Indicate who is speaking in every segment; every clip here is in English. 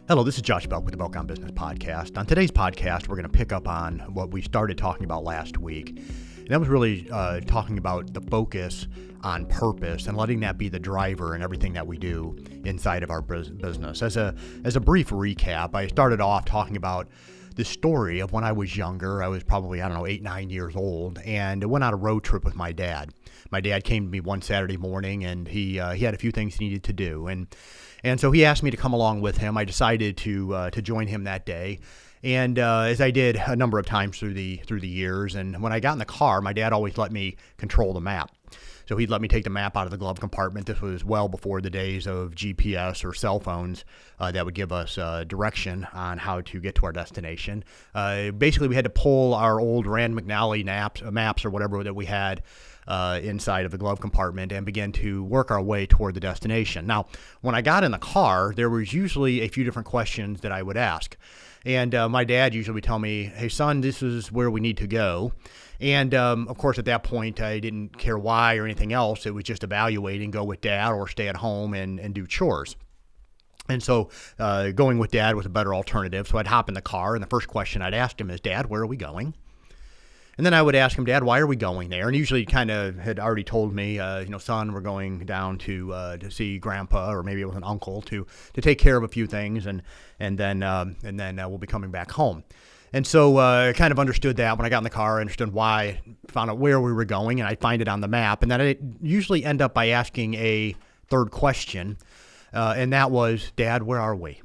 Speaker 1: Hello, this is Josh Belk with the Belk on Business podcast. On today's podcast, we're going to pick up on what we started talking about last week. And that was really talking about the focus on purpose and letting that be the driver in everything that we do inside of our business. As a brief recap, I started off talking about the story of when I was younger. I was probably, 8, 9 years old, and I went on a road trip with my dad. My dad came to me one Saturday morning, and he had a few things he needed to do, and so he asked me to come along with him. I decided to join him that day, and as I did a number of times through the years. And when I got in the car, my dad always let me control the map. So he'd let me take the map out of the glove compartment. This was well before the days of GPS or cell phones that would give us direction on how to get to our destination. Basically, we had to pull our old Rand McNally maps or whatever that we had inside of the glove compartment and begin to work our way toward the destination. Now, when I got in the car, there was usually a few different questions that I would ask. And my dad usually would tell me, "Hey, son, this is where we need to go." And, of course, at that point, I didn't care why or anything else. It was just evaluating, go with dad or stay at home and do chores. And so going with dad was a better alternative. So I'd hop in the car, and the first question I'd ask him is, "Dad, where are we going?" And then I would ask him, "Dad, why are we going there?" And usually kind of had already told me, "Son, we're going down to see Grandpa," or maybe it was an uncle, to take care of a few things, and then we'll be coming back home. And so I kind of understood that when I got in the car. I understood why, found out where we were going, and I'd find it on the map. And then I usually end up by asking a third question, and that was, "Dad, where are we?"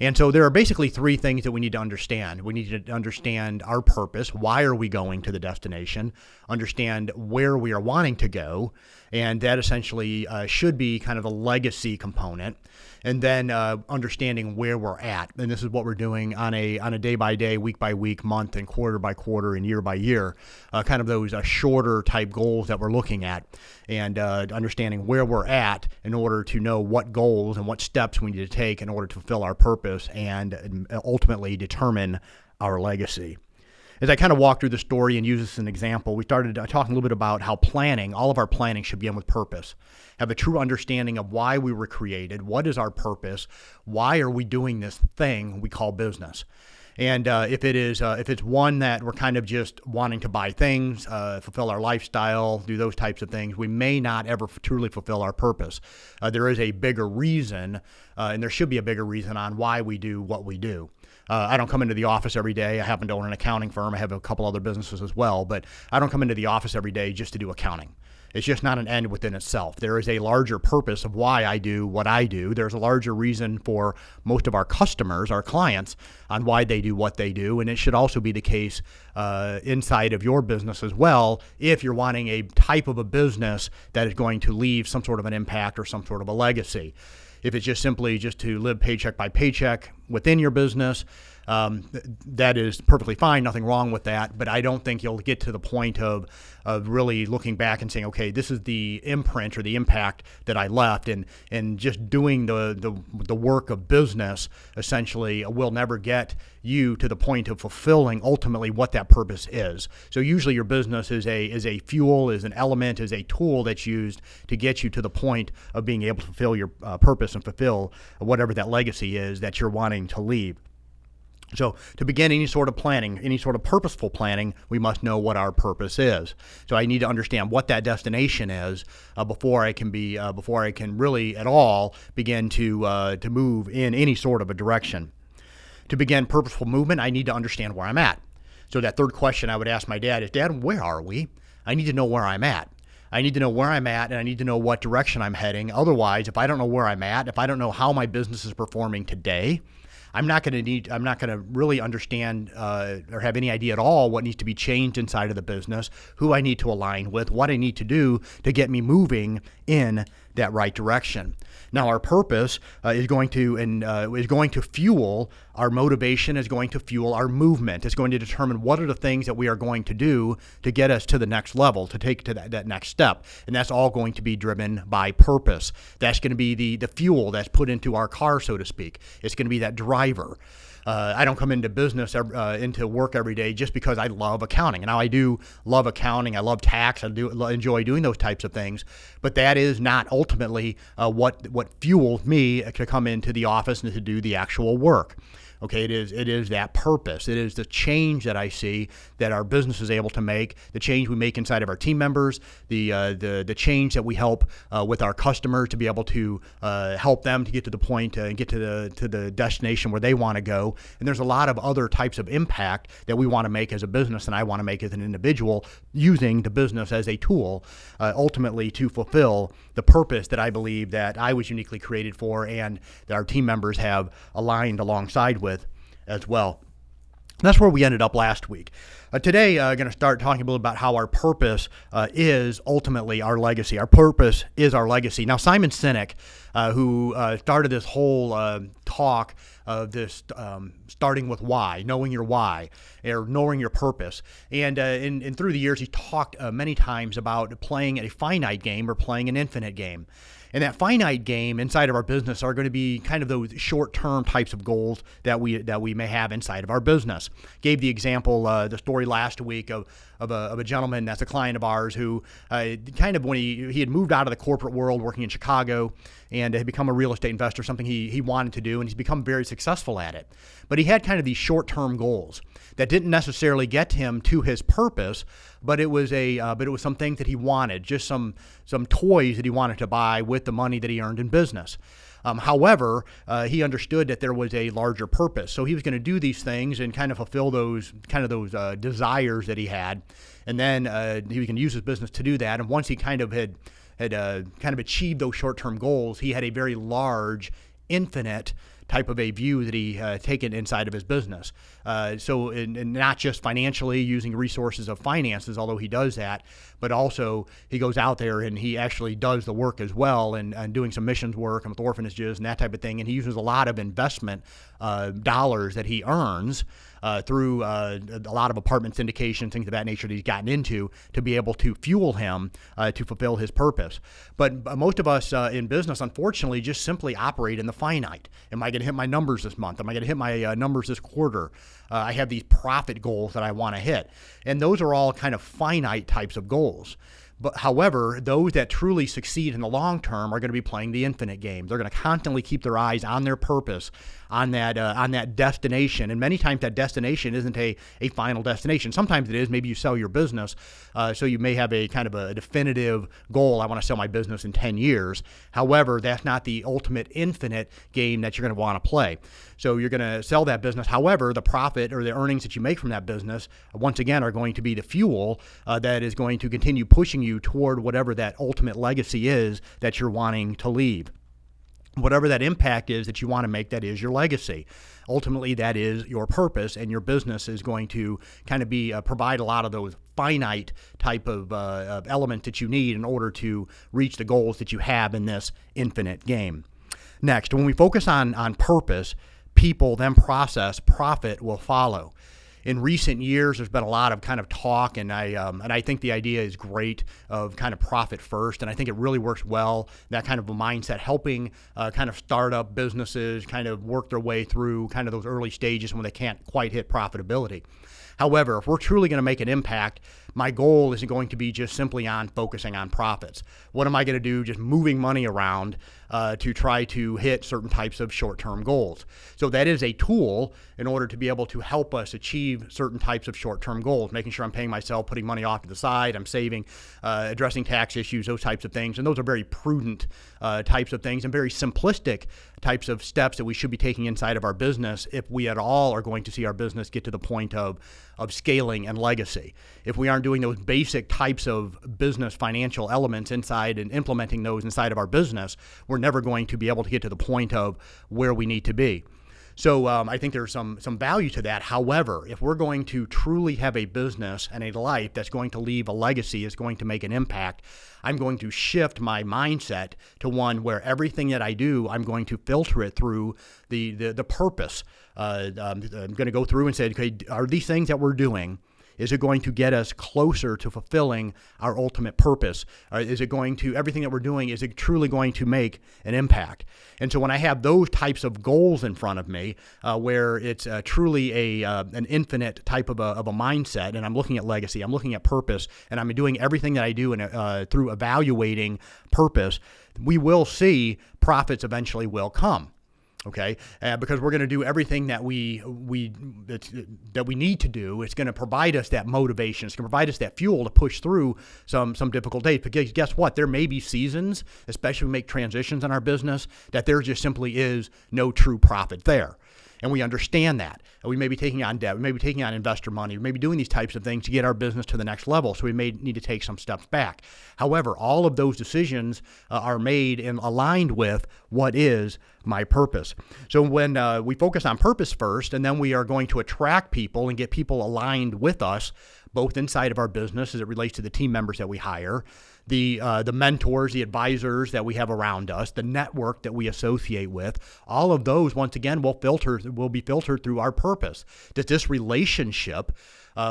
Speaker 1: And so there are basically three things that we need to understand. We need to understand our purpose. Why are we going to the destination? Understand where we are wanting to go. And that essentially should be kind of a legacy component. And then understanding where we're at. And this is what we're doing on a day-by-day, week-by-week, month, and quarter-by-quarter, and year-by-year. Kind of those shorter type goals that we're looking at. And understanding where we're at in order to know what goals and what steps we need to take in order to fulfill our purpose and ultimately determine our legacy. As I kind of walk through the story and use this as an example, we started talking a little bit about how all of our planning should begin with purpose. Have a true understanding of why we were created, what is our purpose, why are we doing this thing we call business. And if it's one that we're kind of just wanting to buy things, fulfill our lifestyle, do those types of things, we may not ever truly fulfill our purpose. There is a bigger reason, and there should be a bigger reason on why we do what we do. I don't come into the office every day. I happen to own an accounting firm. I have a couple other businesses as well, but I don't come into the office every day just to do accounting. It's just not an end within itself. There is a larger purpose of why I do what I do. There's a larger reason for most of our customers, our clients, on why they do what they do. And it should also be the case inside of your business as well, if you're wanting a type of a business that is going to leave some sort of an impact or some sort of a legacy. If it's just simply to live paycheck by paycheck within your business, that is perfectly fine, nothing wrong with that. But I don't think you'll get to the point of really looking back and saying, okay, this is the imprint or the impact that I left, and just doing the work of business essentially will never get you to the point of fulfilling ultimately what that purpose is. So usually your business is a fuel, is an element, is a tool that's used to get you to the point of being able to fulfill your purpose and fulfill whatever that legacy is that you're wanting to leave. So to begin any sort of planning, any sort of purposeful planning, we must know what our purpose is. So I need to understand what that destination is before I can really at all begin to move in any sort of a direction. To begin purposeful movement, I need to understand where I'm at. So that third question I would ask my dad is, "Dad, where are we?" I need to know where I'm at. I need to know where I'm at, and I need to know what direction I'm heading. Otherwise, if I don't know where I'm at, if I don't know how my business is performing today, I'm not going to really understand or have any idea at all what needs to be changed inside of the business, who I need to align with, what I need to do to get me moving in that right direction. Now, our purpose is going to fuel our motivation, is going to fuel our movement. It's going to determine what are the things that we are going to do to get us to the next level, to take to that next step. And that's all going to be driven by purpose. That's going to be the fuel that's put into our car, so to speak. It's going to be that driver. I don't come into business, into work every day just because I love accounting. And now I do love accounting. I love tax. I do enjoy doing those types of things. But that is not ultimately what what fuels me to come into the office and to do the actual work. Okay, it is that purpose. It is the change that I see that our business is able to make, the change we make inside of our team members, the change that we help with our customers to be able to help them to get to the point and get to the destination where they want to go. And there's a lot of other types of impact that we want to make as a business and I want to make as an individual, using the business as a tool ultimately to fulfill the purpose that I believe that I was uniquely created for and that our team members have aligned alongside with as well. And that's where we ended up last week. Today, I'm going to start talking a little about how our purpose is ultimately our legacy. Our purpose is our legacy. Now, Simon Sinek, who started this whole talk of this starting with why, knowing your why, or knowing your purpose. And through the years, he talked many times about playing a finite game or playing an infinite game. And that finite game inside of our business are going to be kind of those short-term types of goals that we may have inside of our business. Gave the example, the story last week of a gentleman that's a client of ours who kind of when he had moved out of the corporate world working in Chicago and had become a real estate investor, something he wanted to do, and he's become very successful at it. But he had kind of these short-term goals that didn't necessarily get him to his purpose, but it was some things that he wanted, just some toys that he wanted to buy with the money that he earned in business. However, he understood that there was a larger purpose, so he was going to do these things and kind of fulfill those desires that he had, and then he was going to use his business to do that. And once he kind of had achieved those short-term goals, he had a very large, infinite type of a view that he taken inside of his business. So not just financially using resources of finances, although he does that, but also he goes out there and he actually does the work as well and doing some missions work and with orphanages and that type of thing. And he uses a lot of investment dollars that he earns through a lot of apartment syndication, things of that nature that he's gotten into to be able to fuel him to fulfill his purpose. But most of us in business, unfortunately, just simply operate in the finite. Am I going to hit my numbers this month? Am I going to hit my numbers this quarter? I have these profit goals that I want to hit. And those are all kind of finite types of goals. But however, those that truly succeed in the long term are going to be playing the infinite game. They're going to constantly keep their eyes on their purpose, on that destination. And many times that destination isn't a final destination. Sometimes it is. Maybe you sell your business, so you may have a kind of a definitive goal. I want to sell my business in 10 years. However, that's not the ultimate infinite game that you're going to want to play. So you're going to sell that business. However, the profit or the earnings that you make from that business, once again, are going to be the fuel that is going to continue pushing you toward whatever that ultimate legacy is that you're wanting to leave. Whatever that impact is that you want to make, that is your legacy. Ultimately, that is your purpose, and your business is going to kind of be provide a lot of those finite type of elements that you need in order to reach the goals that you have in this infinite game. Next, when we focus on purpose, people, then process, profit will follow. In recent years, there's been a lot of kind of talk, and I think the idea is great of kind of profit first, and I think it really works well, that kind of a mindset, helping kind of startup businesses kind of work their way through kind of those early stages when they can't quite hit profitability. However, if we're truly going to make an impact, my goal isn't going to be just simply on focusing on profits. What am I going to do just moving money around to try to hit certain types of short-term goals? So that is a tool in order to be able to help us achieve certain types of short-term goals, making sure I'm paying myself, putting money off to the side, I'm saving, addressing tax issues, those types of things. And those are very prudent types of things and very simplistic types of steps that we should be taking inside of our business if we at all are going to see our business get to the point of scaling and legacy. If we aren't doing those basic types of business financial elements inside and implementing those inside of our business, we're never going to be able to get to the point of where we need to be. So I think there's some value to that. However, if we're going to truly have a business and a life that's going to leave a legacy, is going to make an impact, I'm going to shift my mindset to one where everything that I do, I'm going to filter it through the purpose. I'm going to go through and say, okay, are these things that we're doing, Is it going to get us closer to fulfilling our ultimate purpose? Is it going to, everything that we're doing, is it truly going to make an impact? And so when I have those types of goals in front of me, where it's truly an infinite type of a mindset, and I'm looking at legacy, I'm looking at purpose, and I'm doing everything that I do through evaluating purpose, we will see profits eventually will come. Okay, because we're going to do everything that we need to do. It's going to provide us that motivation. It's going to provide us that fuel to push through some difficult days. Because guess what? There may be seasons, especially when we make transitions in our business, that there just simply is no true profit there. And we understand that. We may be taking on debt. We may be taking on investor money. We may be doing these types of things to get our business to the next level. So we may need to take some steps back. However, all of those decisions are made and aligned with what is my purpose. So when we focus on purpose first, and then we are going to attract people and get people aligned with us, both inside of our business as it relates to the team members that we hire, the mentors, the advisors that we have around us, the network that we associate with, all of those, once again, will be filtered through our purpose. That this relationship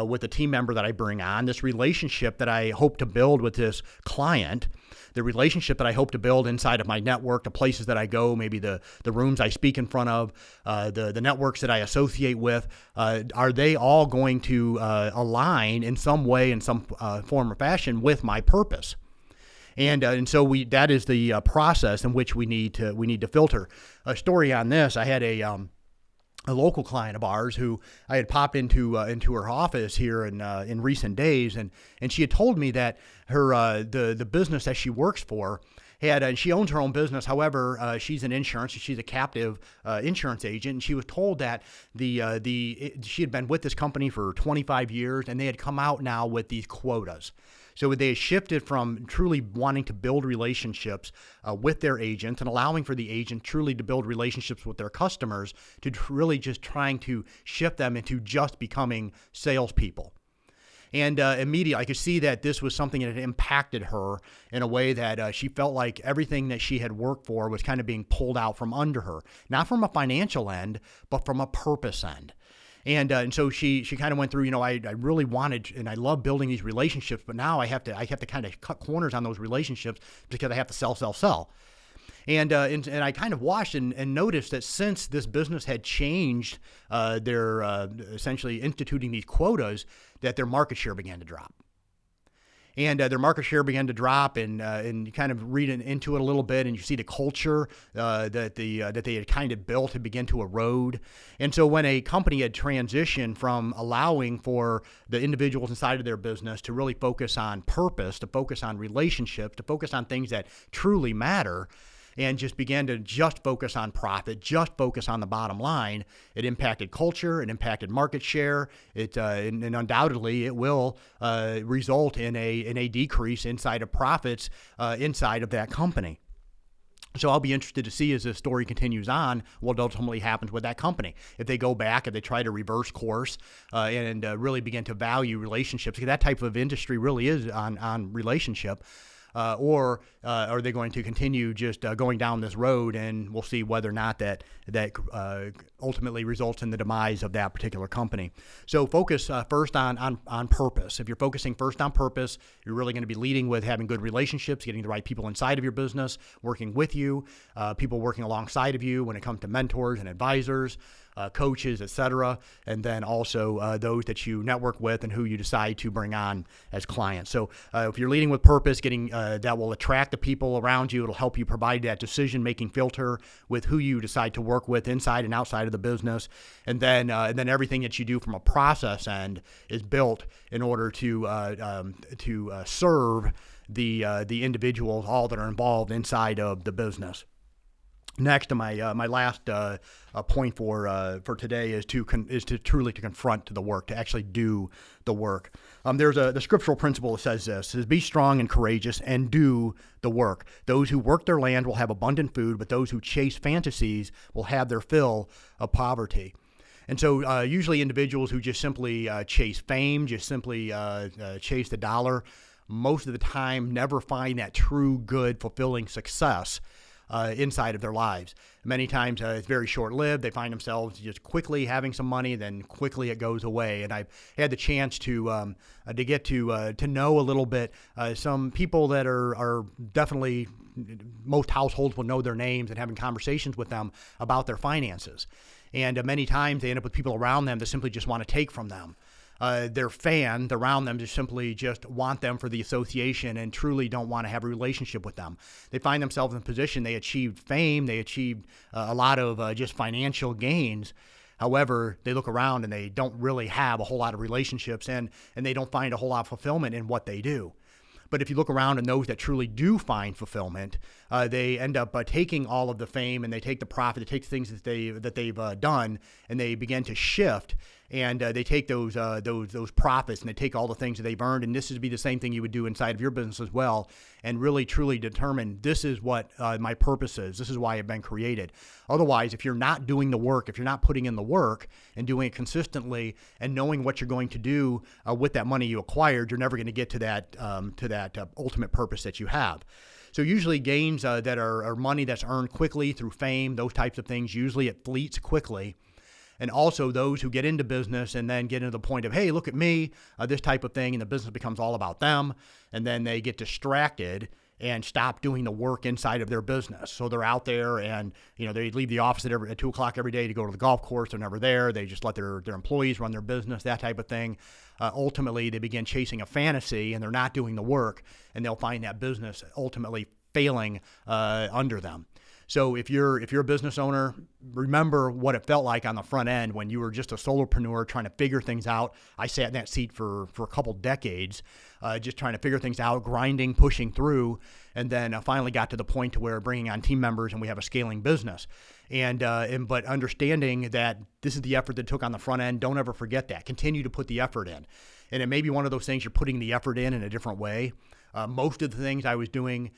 Speaker 1: with the team member that I bring on, this relationship that I hope to build with this client, the relationship that I hope to build inside of my network, the places that I go, maybe the rooms I speak in front of, the networks that I associate with, are they all going to align in some way, in some form or fashion with my purpose? And so that is the process in which we need to filter. A story on this: I had a local client of ours who I had popped into her office here in recent days, and she had told me that her the business that she works for and she owns her own business. However, she's an insurance, she's a captive insurance agent, and she was told that she had been with this company for 25 years, and they had come out now with these quotas. So they had shifted from truly wanting to build relationships with their agents and allowing for the agent truly to build relationships with their customers to really just trying to shift them into just becoming salespeople. And immediately, I could see that this was something that had impacted her in a way that she felt like everything that she had worked for was kind of being pulled out from under her, not from a financial end, but from a purpose end. And so she kind of went through, I really wanted, and I love building these relationships, but now I have to kind of cut corners on those relationships because I have to sell. And I kind of watched and noticed that since this business had changed, their essentially instituting these quotas, that their market share began to drop. And their market share began to drop, and you kind of read into it a little bit, and you see the culture that they had kind of built had begun to erode. And so when a company had transitioned from allowing for the individuals inside of their business to really focus on purpose, to focus on relationships, to focus on things that truly matter, and just began to just focus on profit, just focus on the bottom line, it impacted culture, it impacted market share, and undoubtedly it will result in a decrease inside of profits inside of that company. So I'll be interested to see as this story continues on what ultimately happens with that company. If they go back, if they try to reverse course and really begin to value relationships, because that type of industry really is on relationship. Or are they going to continue just going down this road, and we'll see whether or not that ultimately results in the demise of that particular company. So focus first on purpose. If you're focusing first on purpose, you're really going to be leading with having good relationships, getting the right people inside of your business, working with you, people working alongside of you when it comes to mentors and advisors, coaches, etc., and then also those that you network with and who you decide to bring on as clients. So if you're leading with purpose, getting that will attract the people around you. It'll help you provide that decision-making filter with who you decide to work with inside and outside of the business, and then everything that you do from a process end is built in order to serve the individuals, all that are involved inside of the business. Next, my last point for today is to truly to confront the work, to actually do the work. There's the scriptural principle that says this: is be strong and courageous and do the work. Those who work their land will have abundant food, but those who chase fantasies will have their fill of poverty. And so usually individuals who just simply chase fame, just simply chase the dollar, most of the time never find that true, good, fulfilling success inside of their lives. Many times it's very short-lived. They find themselves just quickly having some money, then quickly it goes away. And I've had the chance to get to know a little bit some people that are definitely, most households will know their names, and having conversations with them about their finances. And many times they end up with people around them that simply just want to take from them. Their fans around them just simply just want them for the association and truly don't want to have a relationship with them. They find themselves in a position, they achieved fame, they achieved a lot of just financial gains. However, they look around and they don't really have a whole lot of relationships, and they don't find a whole lot of fulfillment in what they do. But if you look around and those that truly do find fulfillment, they end up taking all of the fame, and they take the profit, they take things that they've done, and they begin to shift, and they take those profits, and they take all the things that they've earned, and this would be the same thing you would do inside of your business as well, and really truly determine, this is what my purpose is, this is why I've been created. Otherwise, if you're not doing the work, if you're not putting in the work and doing it consistently and knowing what you're going to do with that money you acquired, you're never going to get to that ultimate purpose that you have. So usually gains that are money that's earned quickly through fame, those types of things, usually it fleets quickly. And also those who get into business and then get into the point of, hey, look at me, this type of thing, and the business becomes all about them, and then they get distracted and stop doing the work inside of their business. So they're out there and, they leave the office at 2 o'clock every day to go to the golf course. They're never there. They just let their employees run their business, that type of thing. Ultimately, they begin chasing a fantasy, and they're not doing the work, and they'll find that business ultimately failing under them. So if you're a business owner, remember what it felt like on the front end when you were just a solopreneur trying to figure things out. I sat in that seat for a couple decades, just trying to figure things out, grinding, pushing through, and then finally got to the point to where bringing on team members and we have a scaling business. But understanding that this is the effort that took on the front end, don't ever forget that. Continue to put the effort in. And it may be one of those things you're putting the effort in a different way. Most of the things I was doing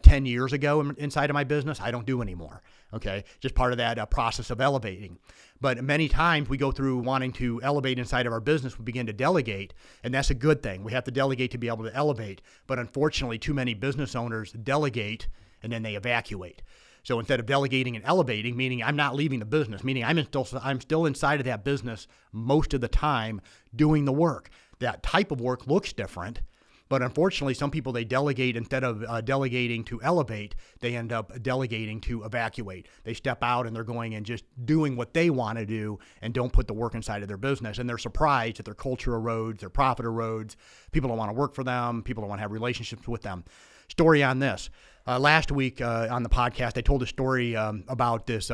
Speaker 1: 10 years ago inside of my business, I don't do anymore. Okay, just part of that process of elevating. But many times we go through wanting to elevate inside of our business, we begin to delegate, and that's a good thing. We have to delegate to be able to elevate. But unfortunately, too many business owners delegate and then they evacuate. So instead of delegating and elevating, meaning I'm not leaving the business, meaning I'm still inside of that business most of the time doing the work. That type of work looks different. But unfortunately, some people, they delegate instead of delegating to elevate, they end up delegating to evacuate. They step out and they're going and just doing what they want to do and don't put the work inside of their business. And they're surprised that their culture erodes, their profit erodes. People don't want to work for them. People don't want to have relationships with them. Story on this. Last week on the podcast, I told a story about this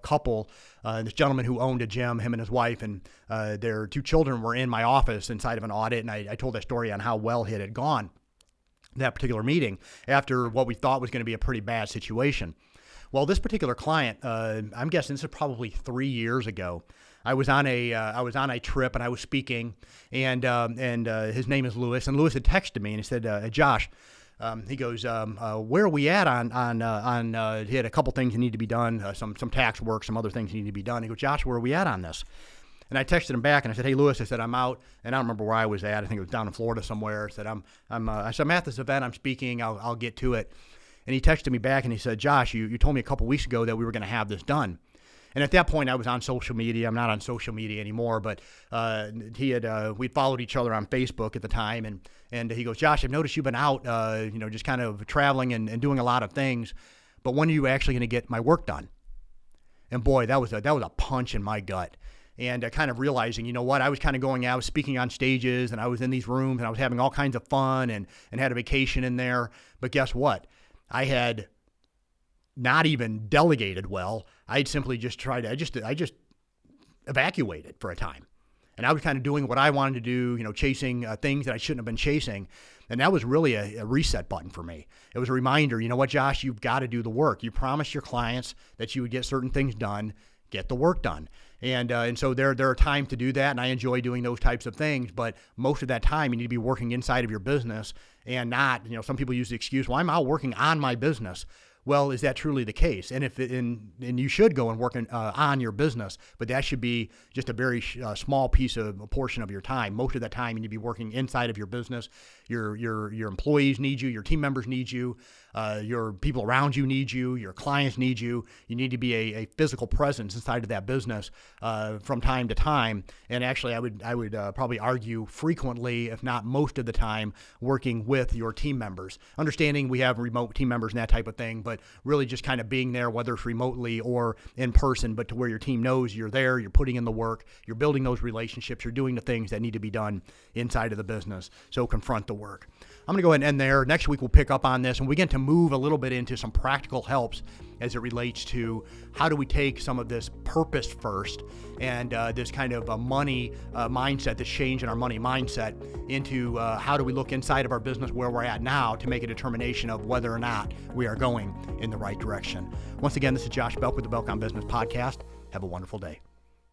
Speaker 1: couple, this gentleman who owned a gym, him and his wife, and their 2 children were in my office inside of an audit, and I told that story on how well it had gone, that particular meeting, after what we thought was going to be a pretty bad situation. Well, this particular client, I'm guessing this is probably 3 years ago. I was on a trip and I was speaking, and his name is Lewis, and Lewis had texted me and he said, Josh. He goes, where are we at on he had a couple things that need to be done, some tax work, some other things need to be done. He goes, Josh, where are we at on this? And I texted him back and I said, hey, Lewis, I said, I'm out, and I don't remember where I was at. I think it was down in Florida somewhere. I said, I'm at this event, I'm speaking, I'll get to it. And he texted me back and he said, Josh, you told me a couple weeks ago that we were going to have this done. And at that point, I was on social media. I'm not on social media anymore, but we'd followed each other on Facebook at the time, and he goes, Josh, I've noticed you've been out, just kind of traveling and doing a lot of things, but when are you actually going to get my work done? And boy, that was a punch in my gut. And kind of realizing, you know what, I was kind of going out, I was speaking on stages, and I was in these rooms, and I was having all kinds of fun and had a vacation in there. But guess what? I had not even delegated well. I'd simply just I just evacuated for a time. And I was kind of doing what I wanted to do, chasing things that I shouldn't have been chasing. And that was really a reset button for me. It was a reminder, you know what, Josh, you've got to do the work. You promised your clients that you would get certain things done, get the work done. And so there are times to do that, and I enjoy doing those types of things, but most of that time you need to be working inside of your business and not, some people use the excuse, well, I'm out working on my business. Well, is that truly the case? And and you should go and work on your business, but that should be just a very small portion of your time. Most of that time you need to be working inside of your business. Your employees need you. Your team members need you. Your people around you need you. Your clients need you. You need to be a physical presence inside of that business from time to time. And actually, I would probably argue frequently, if not most of the time, working with your team members. Understanding we have remote team members and that type of thing, but really just kind of being there, whether it's remotely or in person, but to where your team knows you're there, you're putting in the work, you're building those relationships, you're doing the things that need to be done inside of the business. So confront the work. I'm going to go ahead and end there. Next week, we'll pick up on this and we begin to move a little bit into some practical helps as it relates to how do we take some of this purpose first and this kind of a money mindset, this change in our money mindset into how do we look inside of our business where we're at now to make a determination of whether or not we are going in the right direction. Once again, this is Josh Belk with the Belk on Business podcast. Have a wonderful day.